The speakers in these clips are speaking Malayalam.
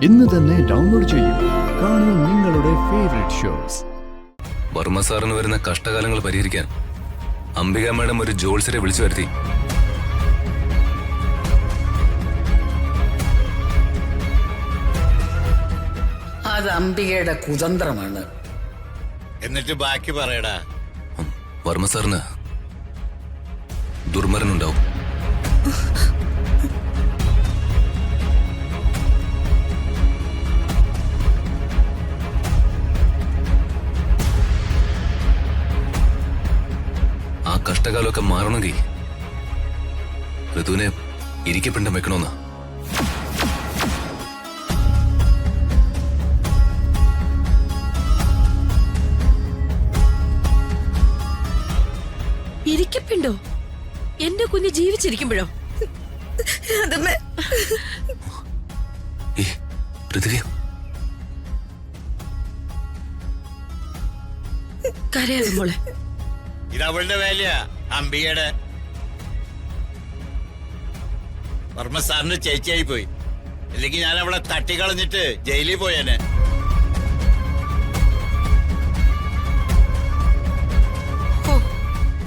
ഇന്ന് തന്നെ ഡൗൺലോഡ് ചെയ്യൂ. കാണൂ നിങ്ങളുടെ ഫേവറേറ്റ് ഷോസ്. വർമ്മ സാറിന് വരുന്ന കഷ്ടകാലങ്ങൾ പരിഹരിക്കാൻ അംബിക മാഡം ഒരു ജോത്സ്യരെ വിളിച്ചു വരുത്തി. അത് അംബികയുടെ കുതന്ത്രമാണ്. എന്നിട്ട് ബാക്കി പറയടാ. വർമ്മ സാറിന് ദുർമരണുണ്ടാവും. ആ കഷ്ടകാലമൊക്കെ മാറണമെങ്കിൽ ഋതുവിനെ ഇരിക്കപ്പിണ്ടം വെക്കണമെന്ന്. ഇരിക്കപ്പിണ്ടോ? എന്റെ കുഞ്ഞ് ജീവിച്ചിരിക്കുമ്പോഴോ? കരയാതെ മോളെ. ഇതവളുടെ വേലയാ, അംബികയുടെ. വർമ്മ സാറിന് ചേച്ചിയായി പോയി. അല്ലെങ്കിൽ ഞാൻ അവളെ തട്ടിക്കളഞ്ഞിട്ട് ജയിലിൽ പോയേനെ.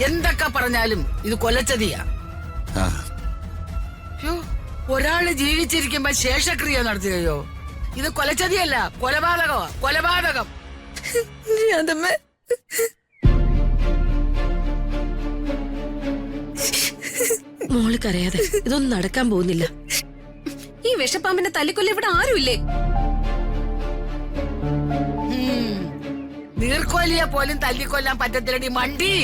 എന്തൊക്കെ പറഞ്ഞാലും ഇത് കൊലച്ചതിയാ. ഒരാള് ജീവിച്ചിരിക്കുമ്പോ ശേഷക്രിയ നടത്തുകയോ? ഇത് കൊലച്ചതിയല്ല, കൊലപാതകമാ, കൊലപാതകം. മോള് കരയാതെ, ഇതൊന്നും നടക്കാൻ പോകുന്നില്ല. ഈ വിഷപ്പാമ്പിനെ തല്ലിക്കൊല്ല ഇവിടെ ആരുമില്ലേ? നീർക്കോലിയെ പോലും തല്ലിക്കൊല്ലാൻ പറ്റത്തില്ലടി മണ്ടി.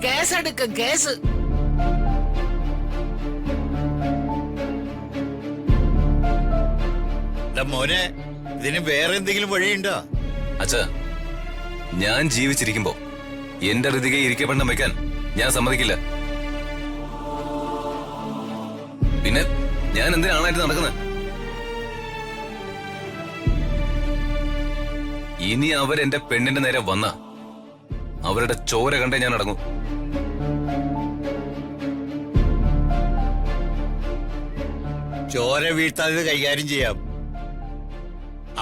കേസെടുക്കും, കേസ്. മോനെ, ഇതിന് വേറെ എന്തെങ്കിലും വഴിയുണ്ടോ? അച്ഛാ, ഞാൻ ജീവിച്ചിരിക്കുമ്പോ എന്റെ ഋതികയെ ഇരിക്കപ്പെടം വെക്കാൻ ഞാൻ സമ്മതിക്കില്ല. പിന്നെ ഞാൻ എന്തിനാണായിട്ട് നടക്കുന്നത്? ഇനി അവരെന്റെ പെണ്ണിന്റെ നേരെ വന്ന അവരുടെ ചോര കണ്ടേ ഞാൻ അടങ്ങും. ചോര വീഴ്ത്താതെ കൈകാര്യം ചെയ്യാം.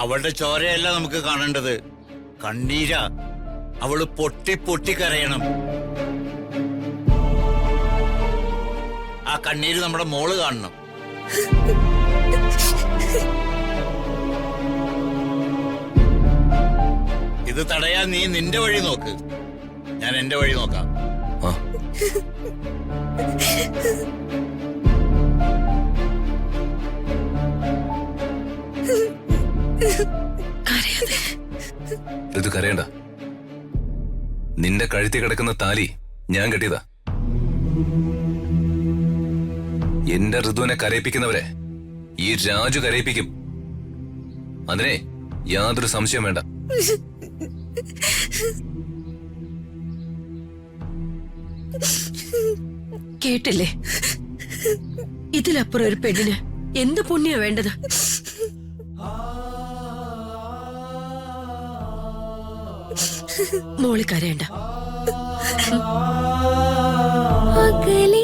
അവളുടെ ചോരയല്ല നമുക്ക് കാണേണ്ടത്, കണ്ണീരാ. അവള് പൊട്ടി പൊട്ടി കരയണം. ആ കണ്ണീര് നമ്മുടെ മോള് കാണണം. ഇത് തടയാൻ നീ നിന്റെ വഴി നോക്ക്, ഞാൻ എന്റെ വഴി നോക്കാം. ഋതു കരയണ്ട. നിന്റെ കഴുത്തി കിടക്കുന്ന താലി ഞാൻ കെട്ടിയതാ. എന്റെ ഋതുവിനെ കരയിപ്പിക്കുന്നവരെ ഈ രാജു കരയിപ്പിക്കും. അതിനെ യാതൊരു സംശയം വേണ്ട. കേട്ടില്ലേ? ഇതിലപ്പുറം ഒരു പെണ്ണിന് എന്ത് പുണ്യ വേണ്ടത്? മോളി കരയണ്ട. അകലെ